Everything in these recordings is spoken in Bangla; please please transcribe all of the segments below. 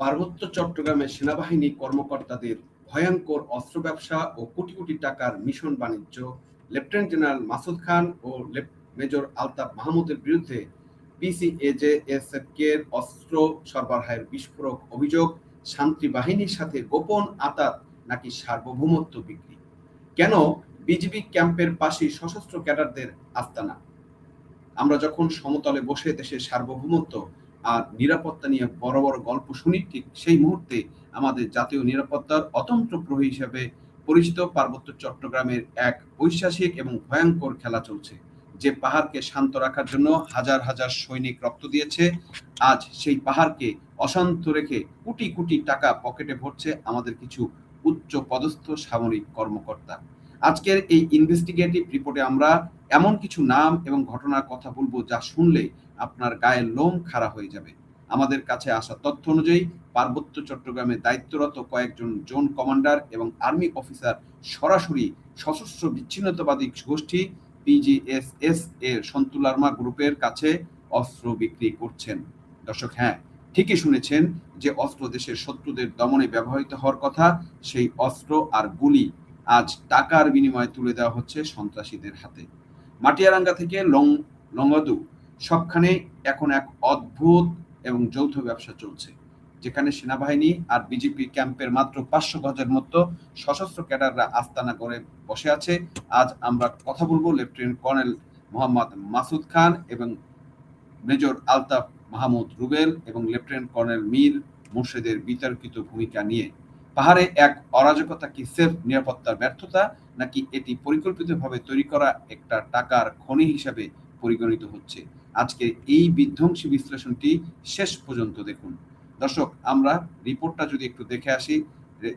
পার্বত্য চট্টগ্রামে সেনাবাহিনী কর্মকর্তাদের ভয়ঙ্কর অস্ত্র ব্যবসা ও কোটি কোটি টাকার মিশন বাণিজ্য, লেফটেন্যান্ট জেনারেল মাসুদ খান ও মেজর আলতাফ মাহমুদের বিরুদ্ধে পিসিএজেএসএফ-এর অস্ত্র সরবরাহের বিস্ফোরক অভিযোগ, শান্তি বাহিনীর সাথে গোপন আঁতাত নাকি সার্বভৌমত্ব বিক্রি? কেন বিজিবি ক্যাম্পের পাশেই সশস্ত্র ক্যাডারদের আস্তানা? আমরা যখন সমতলে বসে দেশের সার্বভৌমত্ব আর নিরাপত্তা নিয়ে বড় বড় গল্প শুনি, ঠিক সেই মুহূর্তে আমাদের জাতীয় নিরাপত্তার অতন্ত্র প্রহরী হিসেবে পরিচিত পার্বত্য চট্টগ্রামের এক ঐতিহাসিক এবং ভয়ঙ্কর খেলা চলছে। যে পাহাড়কে শান্ত রাখার জন্য হাজার হাজার সৈনিক রক্ত দিয়েছে, আজ সেই পাহাড়কে অশান্ত রেখে কোটি কোটি টাকা পকেটে ভরছে আমাদের কিছু উচ্চ পদস্থ সামরিক কর্মকর্তা। আজকের এই ইনভেস্টিগেটিভ রিপোর্টে আমরা এমন কিছু নাম এবং ঘটনার কথা বলবো যা শুনলে আপনার গায়ের লোম খাড়া হয়ে যাবে। আমাদের কাছে আসা তথ্য অনুযায়ী পার্বত্য চট্টগ্রামে দায়িত্বরত কয়েকজন জোন কমান্ডার এবং আর্মি অফিসার সরাসরি সশস্ত্র বিচ্ছিন্নতাবাদী গোষ্ঠী পিজিএসএস এর সন্তুলার্মা গ্রুপের কাছে অস্ত্র বিক্রি করছেন। দর্শক, হ্যাঁ, ঠিকই শুনেছেন, যে অস্ত্র দেশের শত্রুদের দমনে ব্যবহৃত হওয়ার কথা, সেই অস্ত্র আর গুলি আজ টাকার বিনিময়ে তুলে দেওয়া হচ্ছে সন্ত্রাসীদের হাতে। মাটিয়ারাঙ্গা থেকে লংগদু সবখানে এখন এক অদ্ভুত এবং যৌথ ব্যবসা চলছে, যেখানে সেনাবাহিনী আর বিজেপি ক্যাম্পের মাত্র 500 গজের মতো সশস্ত্র ক্যাডাররা আস্তানা করে বসে আছে। আজ আমরা কথা বলবো লেফটেন্যান্ট কর্নেল মোহাম্মদ মাসুদ খান এবং মেজর আলতাফ মাহমুদ রুবেল এবং লেফটেন্যান্ট কর্নেল মীর মোর্শেদের বিতর্কিত ভূমিকা নিয়ে। পাহাড়ে এক অরাজকতা কি সেলফ নিরাপত্তার ব্যর্থতা, নাকি এটি পরিকল্পিতভাবে তৈরি করা একটা টাকার খনি হিসাবে পরিগণিত হচ্ছে? আজকে এই বিধ্বংসী বিশ্লেষণটি শেষ পর্যন্ত দেখুন। দর্শক, আমরা রিপোর্টটা যদি একটু দেখে আসি,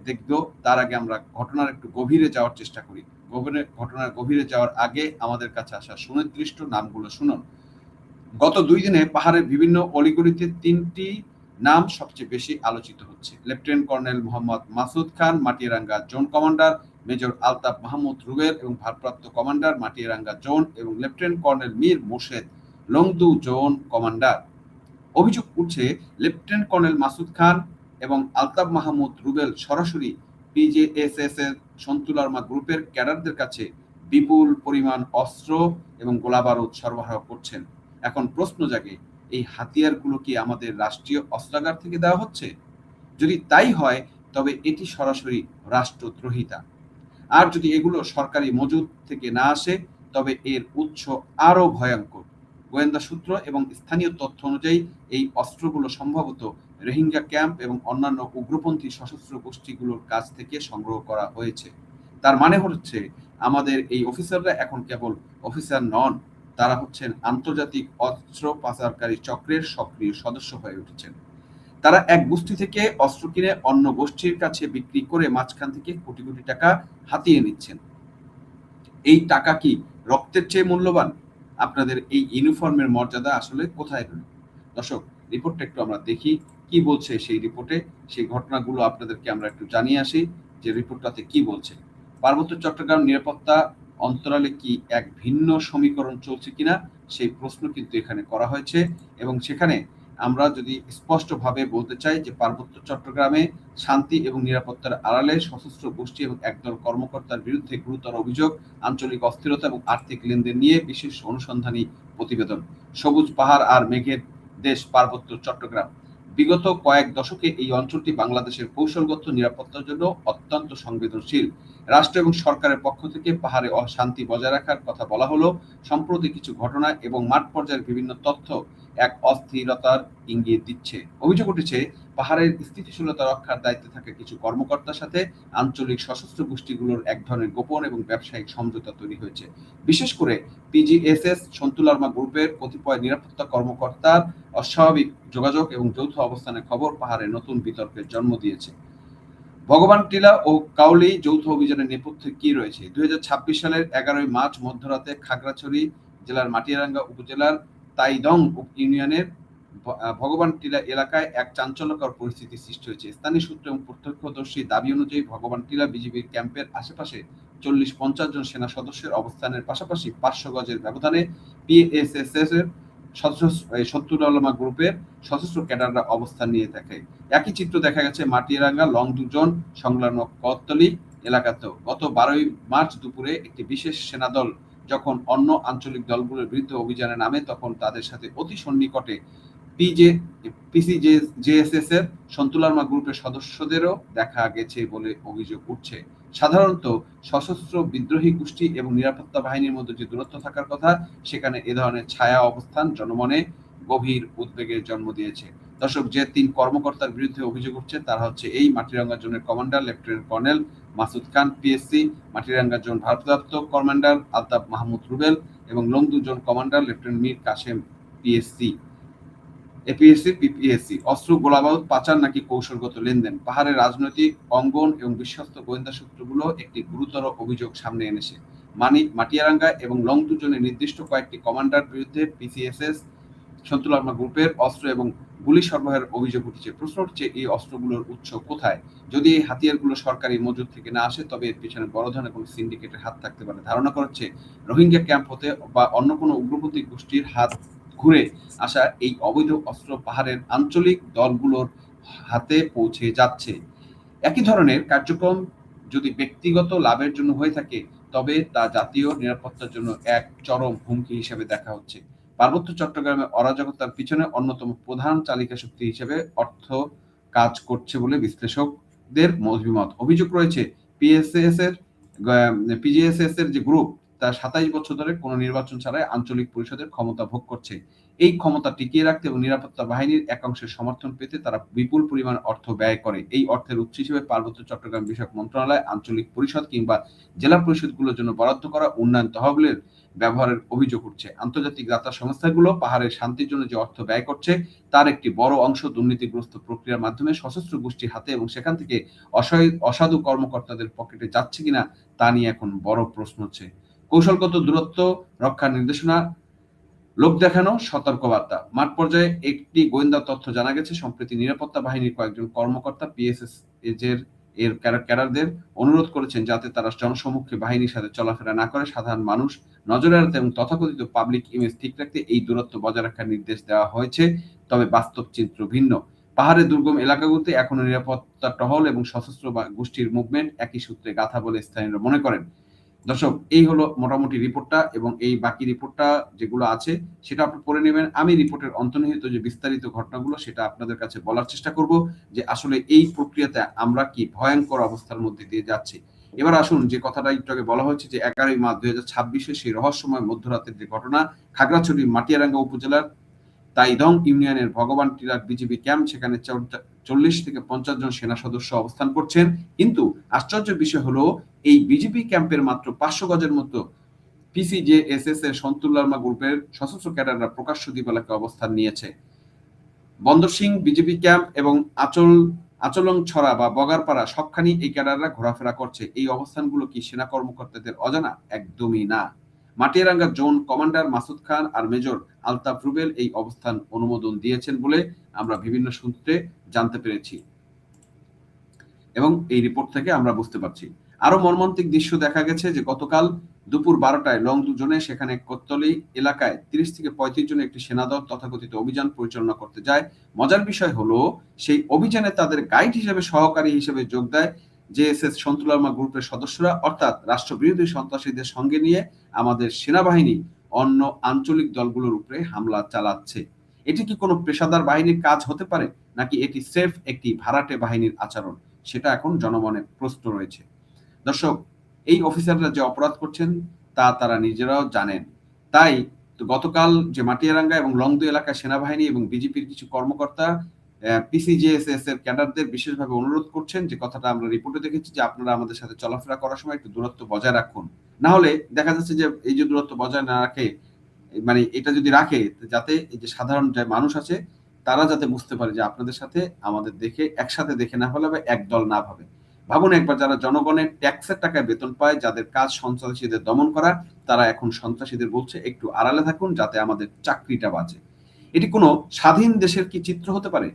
দেখব, তার আগে আমরা ঘটনার একটু গভীরে যাওয়ার চেষ্টা করি। ঘটনার গভীরে যাওয়ার আগে আমাদের কাছে আসা সুনির্দিষ্ট নামগুলো শুনুন। গত 2 দিনে পাহাড়ের বিভিন্ন অলিগলিতে 3টি নাম সবচেয়ে বেশি আলোচিত হচ্ছে। Lieutenant colonel Mohammad Masud Khan, Matiranga zone commander, major Altaf Mahmud Rubel এবং ভারপ্রাপ্ত কমান্ডার মাটিয়ারাঙ্গা জোন, এবং lieutenant colonel Mir Morshed Longdu zone commander. অভিযোগ উঠছে, লেফটেন্যান্ট কর্নেল মাসুদ খান এবং আলতাফ মাহমুদ রুবেল সরাসরি পিজেএসএস এর সন্তুলার্মা গ্রুপের ক্যাডারদের কাছে বিপুল পরিমাণ অস্ত্র এবং গোলাবারুদ সরবরাহ করছেন। এখন প্রশ্ন জাগে, এই হাতিয়ারগুলো কি আমাদের রাষ্ট্রীয় অস্ত্রাগার থেকে দেওয়া হচ্ছে? যদি তাই হয়, তবে এটি সরাসরি রাষ্ট্রদ্রোহিতা। আর যদি এগুলো সরকারি মজুদ থেকে না আসে, তবে এর উৎস আরো ভয়ঙ্কর। গোয়েন্দা সূত্র এবং স্থানীয় তথ্য অনুযায়ী এই অস্ত্রগুলো সম্ভবত রোহিঙ্গা ক্যাম্প এবং অন্যান্য উগ্রপন্থী সশস্ত্র গোষ্ঠীগুলোর কাছ থেকে সংগ্রহ করা হয়েছে। তার মানে হচ্ছে, আমাদের এই অফিসাররা এখন কেবল অফিসার নন, তারা হচ্ছেন আন্তর্জাতিক অস্ত্র পাচারকারী চক্রের সক্রিয় সদস্য হয়ে উঠেছেন। তারা এক গোষ্ঠী থেকে অস্ত্র কিনে অন্য গোষ্ঠীর কাছে বিক্রি করে মাঝখান থেকে কোটি কোটি টাকা হাতিয়ে নিচ্ছেন। এই টাকা কি রক্তের চেয়ে মূল্যবান? আপনাদের এই ইউনিফর্মের মর্যাদা আসলে কোথায় রইল? দর্শক, রিপোর্টটা একটু আমরা দেখি কি বলছে সেই রিপোর্টে। সেই ঘটনাগুলো আপনাদেরকে আমরা একটু জানিয়ে আসি যে রিপোর্টটাতে কি বলছে। পার্বত্য চট্টগ্রাম নিরাপত্তা অন্তরালে কি এক ভিন্ন সমীকরণ চলছে কিনা, সেই প্রশ্ন কিন্তু এখানে করা হয়েছে। এবং সেখানে আমরা যদি স্পষ্টভাবে বলতে চাই যে পার্বত্য চট্টগ্রামে শান্তি এবং নিরাপত্তার আড়ালে সশস্ত্র গোষ্ঠী এবং একদল কর্মকর্তার বিরুদ্ধে গুরুতর অভিযোগ, আঞ্চলিক অস্থিরতা এবং আর্থিক লেনদেন নিয়ে বিশেষ অনুসন্ধানী প্রতিবেদন। সবুজ পাহাড় আর মেঘের দেশ পার্বত্য চট্টগ্রাম। বিগত কয়েক দশকে এই অঞ্চলটি বাংলাদেশের কৌশলগত নিরাপত্তার জন্য অত্যন্ত সংবেদনশীল। রাষ্ট্র এবং সরকারের পক্ষ থেকে পাহাড়ে শান্তি বজায় রাখার কথা বলা হলো। সম্প্রতি কিছু ঘটনা এবং মাঠ পর্যায়ের বিভিন্ন তথ্য এক অস্থিরতার ইঙ্গিত দিচ্ছে। অভিযোগ উঠেছে, পাহাড়ের স্থিতিশীলতা রক্ষার দায়িত্বে থাকা কিছু কর্মকর্তার সাথে আঞ্চলিক সশস্ত্র গোষ্ঠীগুলোর এক ধরনের গোপন এবং ব্যবসায়িক সমঝোতা তৈরি হয়েছে। বিশেষ করে পিজিএসএস সন্তুলার্মা গ্রুপের কতিপয় নিরাপত্তা কর্মকর্তার অস্বাভাবিক যোগাযোগ এবং যৌথ অবস্থানের খবর পাহাড়ে নতুন বিতর্কের জন্ম দিয়েছে। ভগবান টিলা ও কাউলি যৌথ অভিযানের নেপথ্যে কি রয়েছে? 2026 সালের 11 মার্চ মধ্যরাতে খাগড়াছড়ি জেলার মাটিয়ারাঙ্গা উপজেলার তাইদং ইউনিয়নের ভগবান টিলা এলাকায় এক চাঞ্চল্যকর পরিস্থিতি সৃষ্টি হয়েছে। স্থানীয় সূত্র এবং প্রত্যক্ষদর্শী দাবি অনুযায়ী ভগবান টিলা বিজিবির ক্যাম্পের আশেপাশে 40-50 জন সেনা সদস্যের অবস্থানের পাশাপাশি 500 গজের ব্যবধানে পিএসএস এর শত্রুল আলমা গ্রুপের সশস্ত্র ক্যাডাররা অবস্থান নিয়ে থাকে। একই চিত্র দেখা গেছে মাটিরাঙ্গা লং দুজন সংলগ্ন কদতলী এলাকাতেও। গত 12ই মার্চ দুপুরে একটি বিশেষ সেনাদল যখন অন্য আঞ্চলিক দলগুলোর বিরুদ্ধে অভিযানে নামে, তখন তাদের সাথে অতি সন্নিকটে পিসিজেএসএস এর সন্তুলারমা গ্রুপের সদস্যদেরও দেখা গেছে বলে অভিযোগ উঠছে। সাধারণত সশস্ত্র বিদ্রোহী গোষ্ঠী এবং নিরাপত্তা বাহিনীর মধ্যে যে দূরত্ব থাকার কথা, সেখানে এ ধরনের ছায়া অবস্থান জনমনে গভীর উদ্বেগের জন্ম দিয়েছে। দর্শক, যে 3 কর্মকর্তার বিরুদ্ধে অভিযোগ উঠছে তারা হচ্ছে এই মাটিরাঙ্গা জোনের commander lieutenant colonel Masud Khan PSC, Matiranga zone ভারপ্রাপ্ত কমান্ডার আলতাফ মাহমুদ রুবেল এবং Longdu zone commander lieutenant Mir Kasem PSC APSC PPSC. অস্ত্র গোলাবারুদ পাচার নাকি কৌশলগত লেনদেন, পাহাড়ের রাজনৈতিক অঙ্গন এবং বিশ্বস্ত গোয়েন্দা সূত্রগুলো একটি গুরুতর অভিযোগ সামনে এনেছে। মাটিয়ারাঙ্গা এবং লংদু জোনের নির্দিষ্ট কয়েকটি কমান্ডার বিরুদ্ধে পিসিএসএস সন্তুলারমা গ্রুপের অস্ত্র এবং গুলি সরবরাহের অভিযোগ উঠেছে। প্রশ্ন হচ্ছে এই অস্ত্রগুলোর উৎস কোথায়? যদি এই হাতিয়ারগুলো সরকারি মজুদ থেকে না আসে, তবে এর পিছনে বড় ধরনের কোনো সিন্ডিকেটের হাত থাকতে পারে। ধারণা করা হচ্ছে রোহিঙ্গা ক্যাম্প হতে বা অন্য কোনো উগ্রপন্থী গোষ্ঠীর হাত ঘুরে আসা এই অবৈধ অস্ত্র পাহাড়ের আঞ্চলিক দলগুলোর হাতে পৌঁছে যাচ্ছে। একই ধরনের কার্যক্রম যদি ব্যক্তিগত লাভের জন্য হয়ে থাকে, তবে তা জাতীয় নিরাপত্তার জন্য এক চরম হুমকি হিসেবে দেখা হচ্ছে। পার্বত্য চট্টগ্রামে অরাজকতার পিছনে অন্যতম প্রধান চালিকা শক্তি হিসেবে অর্থ কাজ করছে বলে বিশ্লেষকদের অভিমত। অভিযোগ রয়েছে পিজিএসএস এর যে গ্রুপ, তা 27 বছর ধরে কোনো নির্বাচন ছাড়াই আঞ্চলিক পরিষদের ক্ষমতা ভোগ করছে। এই ক্ষমতা টিকিয়ে রাখতে এবং নিরাপত্তা বাহিনীর একাংশের সমর্থন পেতে তারা বিপুল পরিমাণ অর্থ ব্যয় করে। এই অর্থের উৎস হিসেবে পার্বত্য চট্টগ্রাম বিষয়ক মন্ত্রণালয়, আঞ্চলিক পরিষদ কিংবা জেলা পরিষদগুলোর জন্য বরাদ্দ করা উন্নয়ন তহবিলের ব্যবহারের অভিযোগ উঠছে। আন্তর্জাতিক দাতা সংস্থাগুলো পাহাড়ের শান্তির জন্য যে অর্থ ব্যয় করছে, তার একটি বড় অংশ দুর্নীতিগ্রস্ত প্রক্রিয়ার মাধ্যমে সশস্ত্র গোষ্ঠীর হাতে এবং সেখান থেকে অসাধু কর্মকর্তাদের পকেটে যাচ্ছে কিনা তা নিয়ে এখন বড় প্রশ্ন হচ্ছে। কৌশলগত দূরত্ব রক্ষার নির্দেশনা, লোক দেখানো সতর্কবার্তা। মাঠ পর্যায়ে একটি গোয়েন্দা তথ্য জানা গেছে, সম্প্রতি নিরাপত্তা বাহিনীর কয়েকজন কর্মকর্তা পিএসএস এর ক্যাডারদের অনুরোধ করেছেন যাতে তারা জনসমক্ষে বাহিনীর সাথে চলাফেরা না করে সাধারণ মানুষ নজরে এড়াতে এবং তথাকথিত পাবলিক ইমেজ ঠিক রাখতে এই দূরত্ব বজায় রাখার নির্দেশ দেওয়া হয়েছে। তবে বাস্তব চিত্র ভিন্ন। পাহাড়ের দুর্গম এলাকাগুলোতে এখনো নিরাপত্তা টহল এবং সশস্ত্র গোষ্ঠীর মুভমেন্ট একই সূত্রে গাথা বলে স্থানীয়রা মনে করেন। দর্শক, এই হলো মোটামুটি রিপোর্টটা, এবং এই বাকি রিপোর্টটা যেগুলো আছে সেটা আপনি পড়ে নেবেন। আমি রিপোর্টের অন্তর্নিহিত যে বিস্তারিত ঘটনাগুলো সেটা আপনাদের কাছে বলার চেষ্টা করব যে আসলে এই প্রক্রিয়াতে আমরা কি ভয়ঙ্কর অবস্থার মধ্যে দিয়ে যাচ্ছি। এবার আসুন, যে কথাটা একটু আগে বলা হয়েছে যে 11ই মার্চ 2026 সেই রহস্যময় মধ্যরাতের যে ঘটনা, খাগড়াছড়ির মাটিয়ারাঙ্গা উপজেলার তাইদং ইউনিয়নের ভগবান টিলার বিজিবি ক্যাম্প, সেখানে 40 থেকে 50 জন সেনা সদস্য অবস্থান করছেন। কিন্তু আশ্চর্যের বিষয় হলো এই বিজিবি ক্যাম্পের মাত্র 500 গজের মতো পিসিজেএসএস এর সন্তুলারমা গ্রুপের সশস্ত্র ক্যাডাররা প্রকাশ্য দ্বীপ অবস্থান নিয়েছে। বন্দর সিং বিজিবি ক্যাম্প এবং আচলং ছড়া বা বগারপাড়া সবখানি এই ক্যাডাররা ঘোরাফেরা করছে। এই অবস্থানগুলো কি সেনা কর্মকর্তাদের অজানা? একদমই না। মাটিয়ারাঙ্গা জোন কমান্ডার মাসুদ খান আর মেজর আলতাফ রুবেল এই অবস্থান অনুমোদন দিয়েছেন বলে আমরা বিভিন্ন সূত্রে জানতে পেরেছি এবং এই রিপোর্ট থেকে আমরা বুঝতে পারছি। আরো মর্মান্তিক দৃশ্য দেখা গেছে যে গতকাল দুপুর 12টায় লংদু জোনে সেখানে কোততলী এলাকায় 30 থেকে 35 জন একটি সেনাদল তথাকথিত অভিযান পরিচালনা করতে যায়। মজার বিষয় হলো সেই অভিযানে তাদের গাইড হিসেবে, সহকারী হিসেবে যোগ দেয় জেএসএস সন্তুলারমা গ্রুপের সদস্যরা, অর্থাৎ রাষ্ট্রবিরোধী সন্ত্রাসীদের সঙ্গে নিয়ে আমাদের সেনাবাহিনী অন্য আঞ্চলিক দলগুলোর উপরে হামলা চালাচ্ছে। এটি কি কোনো পেশাদার বাহিনীর কাজ হতে পারে, নাকি এটি সেফ একটি ভাড়াটে বাহিনীর আচরণ? সেটা এখন জনমনে প্রশ্ন রয়েছে। দর্শক, এই অফিসাররা যে অপরাধ করছেন তা তারা নিজেরাও জানেন। তাই তো গতকাল যে মাটিয়ারাঙ্গা এবং লংদু এলাকায় সেনাবাহিনী এবং বিজেপির কিছু কর্মকর্তা পিসিজেএসএস এর ক্যাডারদের বিশেষভাবে অনুরোধ করছেন, যে কথাটা আমরা রিপোর্টে দেখেছি, যে আপনারা আমাদের সাথে চলাফেরা করার সময় একটু দূরত্ব বজায় রাখুন। না হলে দেখা যাচ্ছে যে এই যে দূরত্ব বজায় না রাখে, মানে এটা যদি রাখে, যাতে এই যে সাধারণ যে মানুষ আছে তারা যাতে বুঝতে পারে যে আপনাদের সাথে আমাদের দেখে একসাথে দেখে না ফেলে বা একদল না ভাবে। ভাবুন একবার, যারা জনগণের ট্যাক্সের টাকায় বেতন পায়, যাদের কাজ সন্ত্রাসীদের দমন করা, তারা এখন সন্ত্রাসীদের বলছে একটু আড়ালে থাকুন যাতে আমাদের চাকরিটা বাঁচে। এটি কোনো স্বাধীন দেশের কি চিত্র হতে পারে?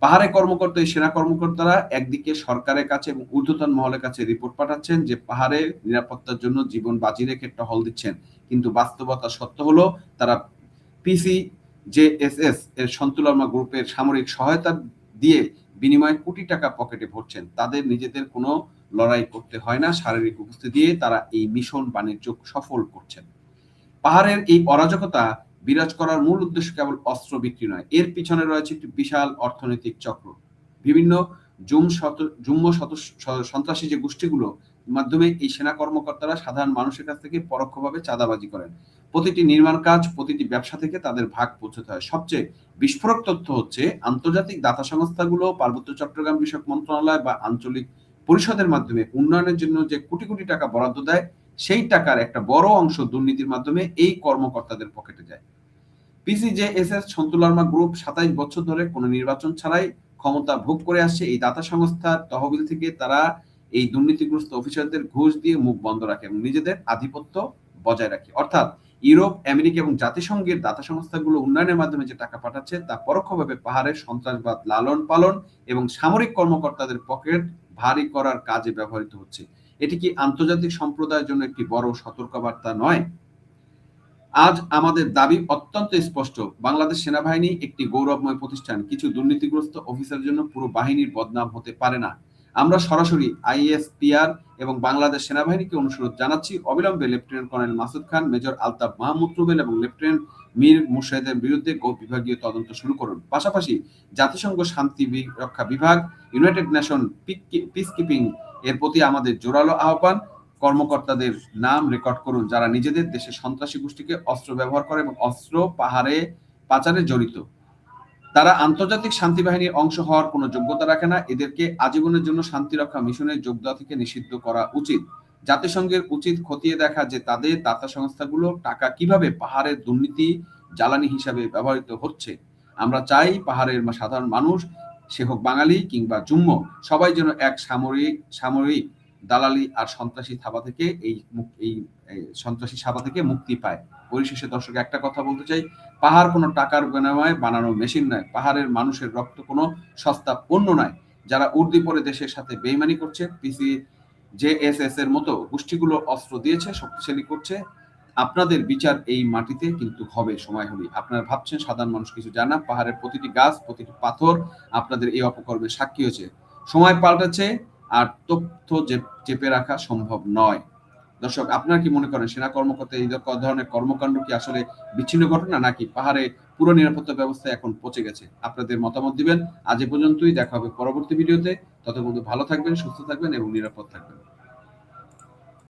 পাহাড়ে কর্মকর্তা এই সেনা কর্মকর্তারা একদিকে সরকারের কাছে এবং ঊর্ধ্বতন মহলের কাছে রিপোর্ট পাঠাচ্ছেন যে পাহাড়ে নিরাপত্তার জন্য জীবন বাজি রেখে টহল দিচ্ছেন, কিন্তু বাস্তবতা সত্য হলো তারা পিসি জেএসএস এর সন্তুলামা গ্রুপের সামরিক সহায়তা দিয়ে বিনিময়ে কোটি টাকা পকেটে ভরছেন। তাদের নিজেদের কোনো লড়াই করতে হয় না, শারীরিক উপস্থিতি দিয়ে তারা এই মিশন বাণিজ্য সফল করছেন। পাহাড়ের এই অরাজকতা বিরাজ করার মূল উদ্দেশ্য কেবল অস্ত্র বিক্রি নয়, এর পিছনে রয়েছে একটি বিশাল অর্থনৈতিক চক্র। বিভিন্ন সন্ত্রাসী যে গোষ্ঠীগুলো মাধ্যমে এই সেনা কর্মকর্তারা সাধারণ মানুষের কাছ থেকে পরোক্ষভাবে চাঁদাবাজি করেন। প্রতিটি নির্মাণ কাজ, প্রতিটি ব্যবসা থেকে তাদের ভাগ পৌঁছতে হয়। সবচেয়ে বিস্ফোরক তথ্য হচ্ছে আন্তর্জাতিক দাতা সংস্থাগুলো, পার্বত্য চট্টগ্রাম বিষয়ক মন্ত্রণালয় বা আঞ্চলিক পরিষদের মাধ্যমে উন্নয়নের জন্য যে কোটি কোটি টাকা বরাদ্দ দেয়, সেই টাকার একটা বড় অংশ দুর্নীতির মাধ্যমে এই কর্মকর্তাদের পকেটে যায়। পিসিজেএসএস সন্তুলার্মা গ্রুপ ২৭ বছর ধরে কোনো নির্বাচন ছাড়াই ক্ষমতা ভোগ করে আসছে। এই দাতা সংস্থার তহবিল থেকে তারা এই দুর্নীতিগ্রস্ত অফিসারদের ঘুষ দিয়ে মুখ বন্ধ রাখে এবং নিজেদের আধিপত্য বজায় রাখে। অর্থাৎ ইউরোপ, আমেরিকা এবং জাতিসংঘের দাতা সংস্থাগুলো উন্নয়নের মাধ্যমে যে টাকা পাঠাচ্ছে তা পরোক্ষভাবে পাহাড়ের সন্ত্রাসবাদ লালন পালন এবং সামরিক কর্মকর্তাদের পকেট ভারী করার কাজে ব্যবহৃত হচ্ছে। এটি কি আন্তর্জাতিক সম্প্রদায়ের জন্য একটি বড় সতর্কবার্তা নয়? আজ আমাদের দাবি অত্যন্ত স্পষ্ট, বাংলাদেশ সেনাবাহিনী একটি গৌরবময় প্রতিষ্ঠান। কিছু দুর্নীতিগ্রস্ত অফিসারের জন্য পুরো বাহিনীর বদনাম হতে পারে না। আমরা সরাসরি আইএসপিআর এবং বাংলাদেশ সেনাবাহিনীকে অনুরোধ জানাচ্ছি, অবিলম্বে লেফটেন্যান্ট কর্নেল মাসুদ খান, মেজর আলতাফ মাহমুদ রুবেল এবং লেফটেন্যান্ট মীর মুর্শেদের বিরুদ্ধে বিভাগীয় তদন্ত শুরু করুন। পাশাপাশি জাতিসংঘ শান্তি রক্ষা বিভাগ, ইউনাইটেড নেশন পিস কিপিং এর প্রতি আমাদের জোরালো আহ্বান, কর্মকর্তাদের নাম রেকর্ড করুন যারা নিজেদের দেশে সন্ত্রাসী গোষ্ঠীকে অস্ত্র ব্যবহার করে এবং অস্ত্র পাহাড়ে পাচারে জড়িত। তারা আন্তর্জাতিক শান্তি বাহিনীর অংশ হওয়ার কোনো যোগ্যতা রাখে না। এদেরকে আজীবনের জন্য শান্তি রক্ষা মিশনে যোগ দেওয়া থেকে নিষিদ্ধ করা উচিত। জাতিসংঘের উচিত খতিয়ে দেখা যে তাদের দাতা সংস্থাগুলো টাকা কিভাবে পাহাড়ের দুর্নীতি জ্বালানি হিসাবে ব্যবহৃত হচ্ছে। আমরা চাই পাহাড়ের সাধারণ মানুষ, সে হোক বাঙালি কিংবা জুম্ম, সবাই যেন এক সামরিক দালালি আর সন্ত্রাসী থাবা থেকে এই সন্ত্রাসী সাবা থেকে মুক্তি পায়। পরিশেষে দর্শক একটা কথা বলতে চাই, পাহাড় কোনো টাকার বিনিময়ে বানানো মেশিন নয়, পাহাড়ের মানুষের রক্ত কোনো সস্তা পণ্য নয়। যারা উর্দি পরে দেশের সাথে বেইমানি করছে, পিসিজেএসএস এর মতো গোষ্ঠীগুলো অস্ত্র দিয়েছে, শক্তিশালী করছে, আপনাদের বিচার এই মাটিতে কিন্তু হবে সময় হলেই। আপনারা ভাবছেন সাধারণ মানুষ কিছু জানা, পাহাড়ের প্রতিটি গাছ, প্রতিটি পাথর আপনাদের এই অপকর্মের সাক্ষী হয়েছে। সময় পাল্টাচ্ছে আর তথ্য চেপে রাখা সম্ভব নয়। দর্শক, আপনারা কি মনে করেন সেনা কর্মকর্তা এই ধরনের কর্মকাণ্ড কি আসলে বিচ্ছিন্ন ঘটনা, নাকি পাহাড়ে পুরো নিরাপত্তা ব্যবস্থা এখন পচে গেছে? আপনাদের মতামত দিবেন। আজ এ পর্যন্তই, দেখা হবে পরবর্তী ভিডিওতে। ততক্ষণ ভালো থাকবেন, সুস্থ থাকবেন এবং নিরাপদ থাকবেন।